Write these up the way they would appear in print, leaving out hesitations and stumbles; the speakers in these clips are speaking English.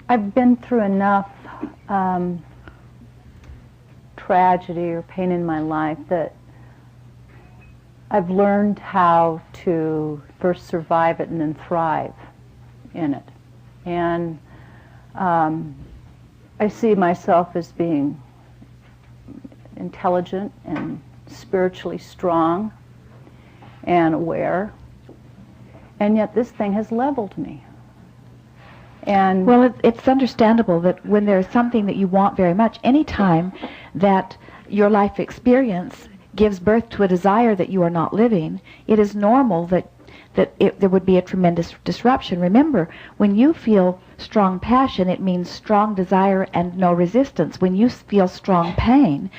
I've been through enough tragedy or pain in my life that I've learned how to first survive it and then thrive in it. And I see myself as being intelligent and spiritually strong and aware, and yet this thing has leveled me. And well, it's understandable that when there's something that you want very much, any time that your life experience gives birth to a desire that you are not living, it is normal that there would be a tremendous disruption. Remember, when you feel strong passion, it means strong desire and no resistance. When you feel strong pain,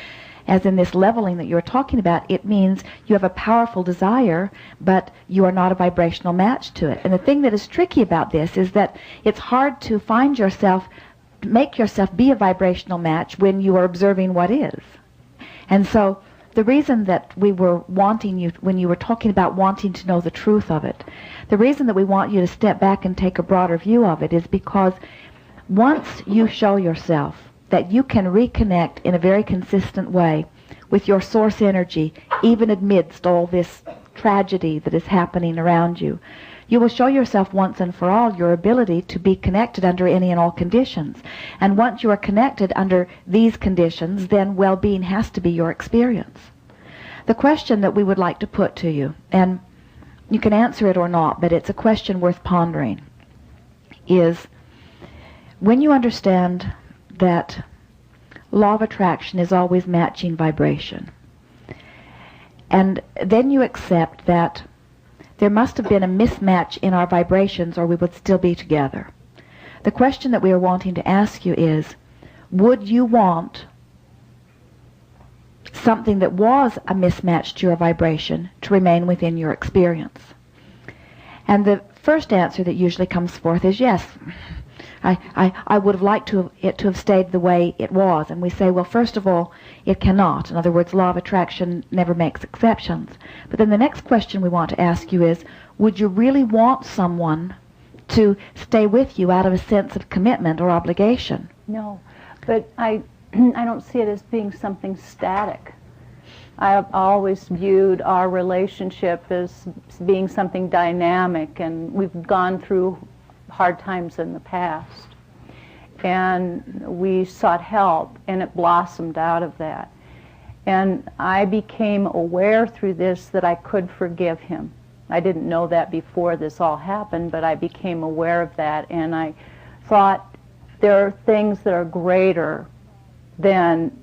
as in this leveling that you're talking about, it means you have a powerful desire, but you are not a vibrational match to it. And the thing that is tricky about this is that it's hard to find yourself, make yourself be a vibrational match when you are observing what is. And so the reason that we were wanting you, when you were talking about wanting to know the truth of it, the reason that we want you to step back and take a broader view of it is because once you show yourself that you can reconnect in a very consistent way with your source energy, even amidst all this tragedy that is happening around you, you will show yourself once and for all your ability to be connected under any and all conditions. And once you are connected under these conditions, then well-being has to be your experience. The question that we would like to put to you, and you can answer it or not, but it's a question worth pondering, is when you understand that law of attraction is always matching vibration, and then you accept that there must have been a mismatch in our vibrations or we would still be together. The question that we are wanting to ask you is, would you want something that was a mismatch to your vibration to remain within your experience? And the first answer that usually comes forth is yes. I would have liked it to have stayed the way it was. And we say, well, first of all, it cannot. In other words, law of attraction never makes exceptions. But then the next question we want to ask you is, would you really want someone to stay with you out of a sense of commitment or obligation? No, but I don't see it as being something static. I've always viewed our relationship as being something dynamic, and we've gone through hard times in the past, and we sought help, and it blossomed out of that. And I became aware through this that I could forgive him. I didn't know that before this all happened, but I became aware of that, and I thought there are things that are greater than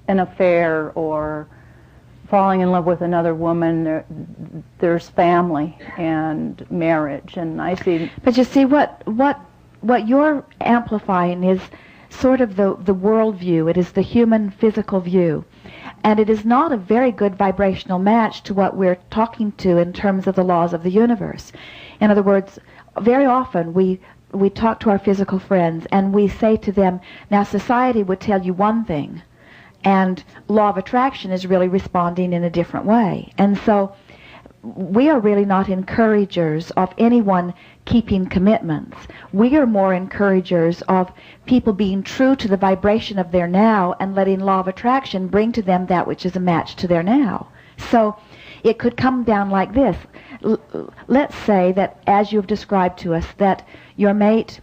an affair or falling in love with another woman. There's family and marriage, and I see. But you see, what you're amplifying is sort of the world view. It is the human physical view, and it is not a very good vibrational match to what we're talking to in terms of the laws of the universe. In other words, very often we talk to our physical friends and we say to them, now society would tell you one thing, and law of attraction is really responding in a different way. And so we are really not encouragers of anyone keeping commitments. We are more encouragers of people being true to the vibration of their now and letting law of attraction bring to them that which is a match to their now. So it could come down like this. Let's say that, as you've described to us, that your mate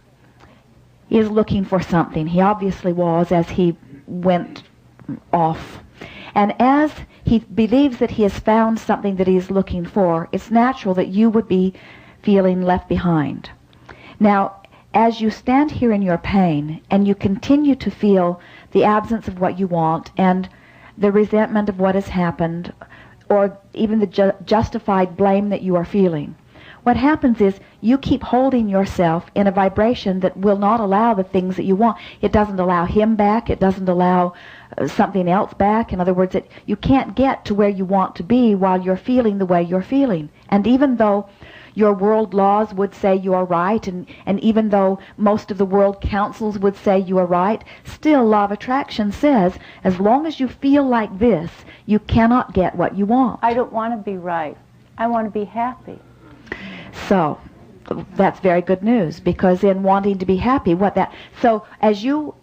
is looking for something. He obviously was, as he went off. And as he believes that he has found something that he is looking for, it's natural that you would be feeling left behind. Now, as you stand here in your pain and you continue to feel the absence of what you want and the resentment of what has happened, or even the justified blame that you are feeling, what happens is you keep holding yourself in a vibration that will not allow the things that you want. It doesn't allow him back. It doesn't allow something else back. In other words, you can't get to where you want to be while you're feeling the way you're feeling. And even though your world laws would say you are right, and even though most of the world councils would say you are right, still law of attraction says, as long as you feel like this, you cannot get what you want. I don't want to be right. I want to be happy. So, that's very good news, because in wanting to be happy, so as you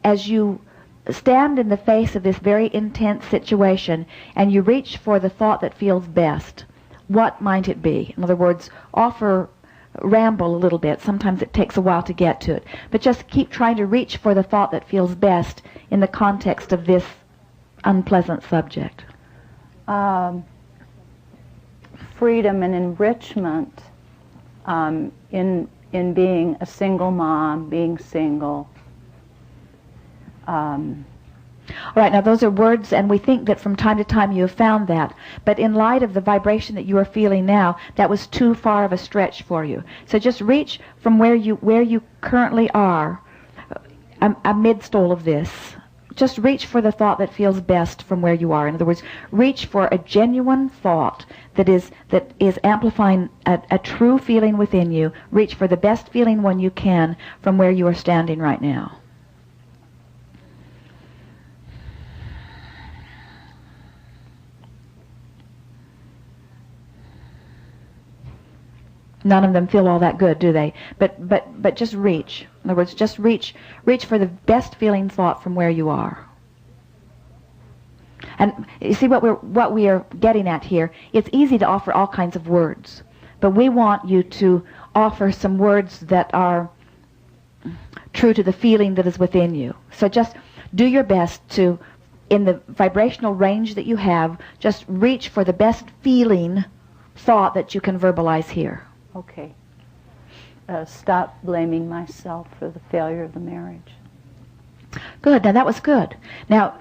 stand in the face of this very intense situation and you reach for the thought that feels best, what might it be? In other words, ramble a little bit. Sometimes it takes a while to get to it, but just keep trying to reach for the thought that feels best in the context of this unpleasant subject. Freedom and enrichment in being a single mom, being single. All right, now those are words, and we think that from time to time you have found that. But in light of the vibration that you are feeling now, that was too far of a stretch for you. So just reach from where you currently are, amidst all of this. Just reach for the thought that feels best from where you are. In other words, reach for a genuine thought that is amplifying a true feeling within you. Reach for the best feeling one you can from where you are standing right now. None of them feel all that good, do they? But just reach. In other words, just reach for the best feeling thought from where you are. And you see what we are getting at here. It's easy to offer all kinds of words, but we want you to offer some words that are true to the feeling that is within you. So just do your best to, in the vibrational range that you have, just reach for the best feeling thought that you can verbalize here. Okay. Stop blaming myself for the failure of the marriage. Good. Now that was good. Now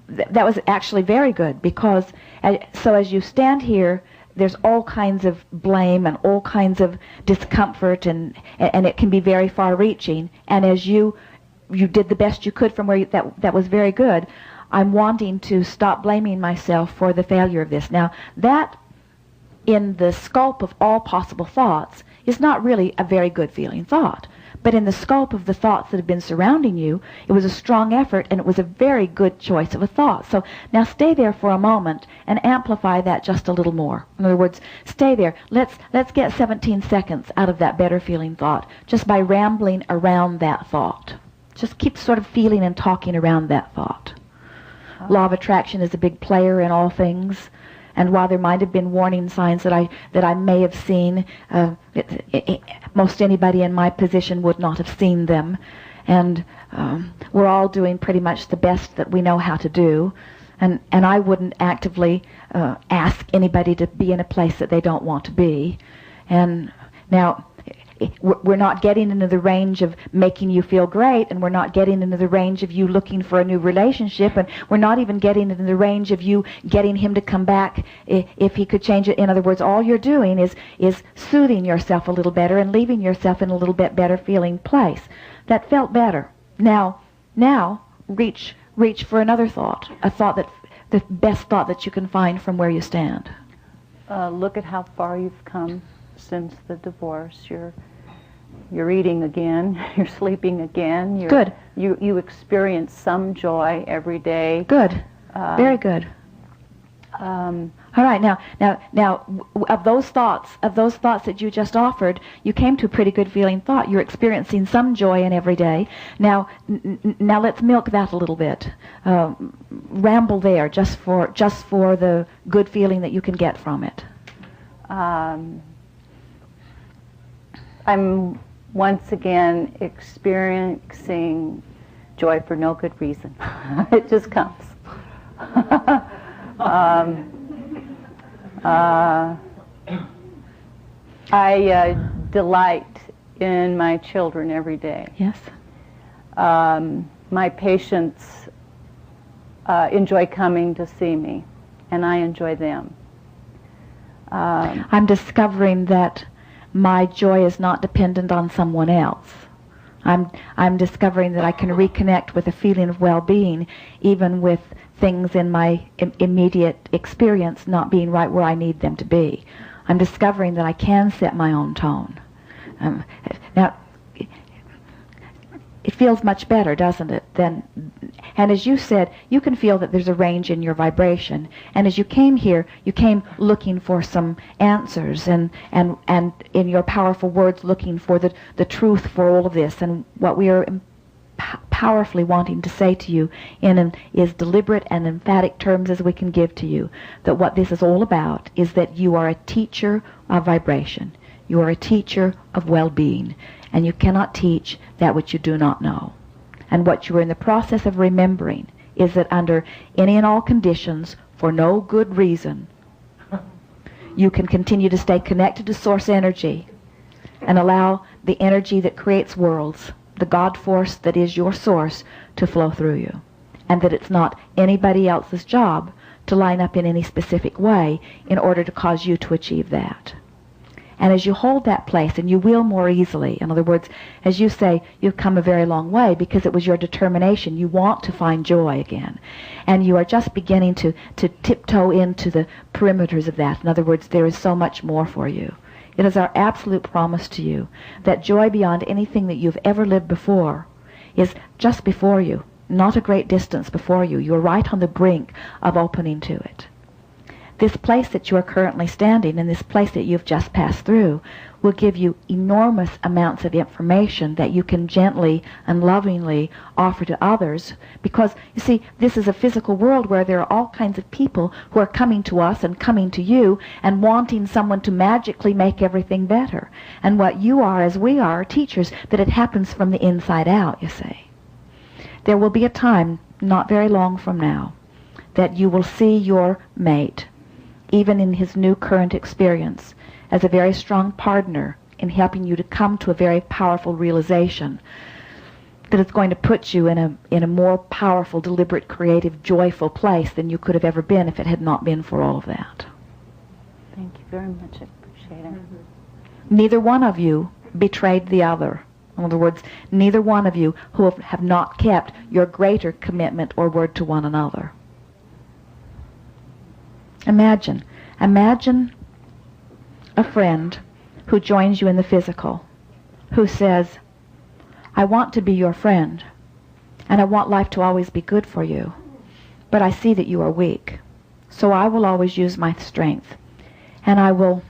that was actually very good, because so as you stand here, there's all kinds of blame and all kinds of discomfort, and it can be very far-reaching. And as you did the best you could from where that was very good. I'm wanting to stop blaming myself for the failure of this. Now that, in the scope of all possible thoughts, is not really a very good feeling thought. But in the scope of the thoughts that have been surrounding you, it was a strong effort, and it was a very good choice of a thought. So now stay there for a moment and amplify that just a little more. In other words, stay there. Let's get 17 seconds out of that better feeling thought just by rambling around that thought. Just keep sort of feeling and talking around that thought. Law of attraction is a big player in all things. And while there might have been warning signs that I may have seen, most anybody in my position would not have seen them. And we're all doing pretty much the best that we know how to do. And I wouldn't actively ask anybody to be in a place that they don't want to be. And now, we're not getting into the range of making you feel great, and we're not getting into the range of you looking for a new relationship, and we're not even getting into the range of you getting him to come back if he could change it. In other words, all you're doing is soothing yourself a little better and leaving yourself in a little bit better feeling place. That felt better. Now reach for another thought, a thought that the best thought that you can find from where you stand. Look at how far you've come since the divorce. You're eating again. You're sleeping again. Good. You experience some joy every day. Good. Very good. All right. Now, of those thoughts that you just offered, you came to a pretty good feeling thought. You're experiencing some joy in every day. Now let's milk that a little bit. Ramble there just for the good feeling that you can get from it. I'm once again experiencing joy for no good reason. It just comes. I delight in my children every day. Yes. My patients enjoy coming to see me, and I enjoy them. I'm discovering that my joy is not dependent on someone else. I'm discovering that I can reconnect with a feeling of well-being, even with things in my immediate experience not being right where I need them to be. I'm discovering that I can set my own tone. Now, it feels much better, doesn't it? And as you said, you can feel that there's a range in your vibration. And as you came here, you came looking for some answers and in your powerful words looking for the truth for all of this. And what we are powerfully wanting to say to you in as deliberate and emphatic terms as we can give to you, that what this is all about is that you are a teacher of vibration. You are a teacher of well-being. And you cannot teach that which you do not know. And what you are in the process of remembering is that under any and all conditions, for no good reason, you can continue to stay connected to source energy and allow the energy that creates worlds, the God force that is your source, to flow through you. And that it's not anybody else's job to line up in any specific way in order to cause you to achieve that. And as you hold that place, and you will more easily, in other words, as you say, you've come a very long way because it was your determination. You want to find joy again. And you are just beginning to tiptoe into the perimeters of that. In other words, there is so much more for you. It is our absolute promise to you that joy beyond anything that you've ever lived before is just before you, not a great distance before you. You're right on the brink of opening to it. This place that you are currently standing and this place that you've just passed through will give you enormous amounts of information that you can gently and lovingly offer to others, because, you see, this is a physical world where there are all kinds of people who are coming to us and coming to you and wanting someone to magically make everything better. And what you are, as we are teachers, that it happens from the inside out, you see. There will be a time, not very long from now, that you will see your mate, even in his new current experience, as a very strong partner in helping you to come to a very powerful realization that it's going to put you in a more powerful, deliberate, creative, joyful place than you could have ever been if it had not been for all of that. Thank you very much. I appreciate it. Neither one of you betrayed the other. In other words, neither one of you who have not kept your greater commitment or word to one another. Imagine a friend who joins you in the physical, who says, I want to be your friend, and I want life to always be good for you, but I see that you are weak, so I will always use my strength, and I will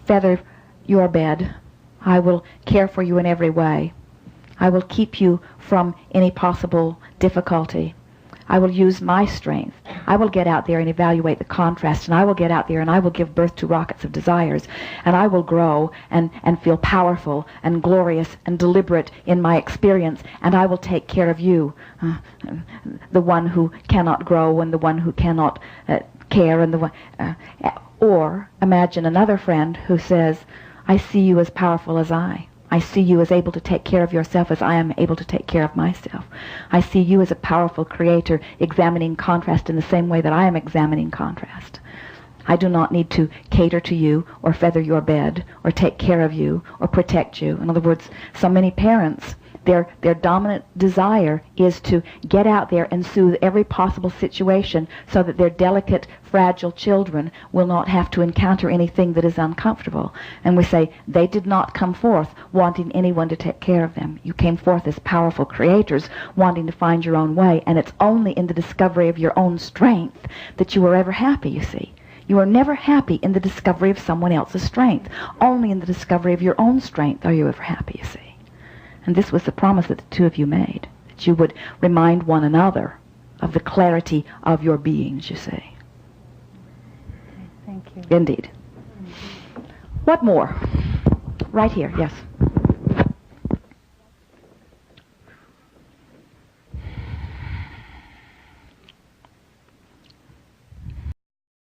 feather your bed. I will care for you in every way. I will keep you from any possible difficulty. I will use my strength. I will get out there and evaluate the contrast, and I will get out there and I will give birth to rockets of desires, and I will grow and feel powerful and glorious and deliberate in my experience, and I will take care of you, the one who cannot grow and the one who cannot care, and the one. Or imagine another friend who says, I see you as powerful as I. I see you as able to take care of yourself as I am able to take care of myself. I see you as a powerful creator examining contrast in the same way that I am examining contrast. I do not need to cater to you or feather your bed or take care of you or protect you. In other words, so many parents, their dominant desire is to get out there and soothe every possible situation so that their delicate, fragile children will not have to encounter anything that is uncomfortable. And we say, they did not come forth wanting anyone to take care of them. You came forth as powerful creators wanting to find your own way, and it's only in the discovery of your own strength that you are ever happy, you see. You are never happy in the discovery of someone else's strength. Only in the discovery of your own strength are you ever happy, you see. And this was the promise that the two of you made, that you would remind one another of the clarity of your beings, you see. Thank you. Indeed. What more? Right here, yes.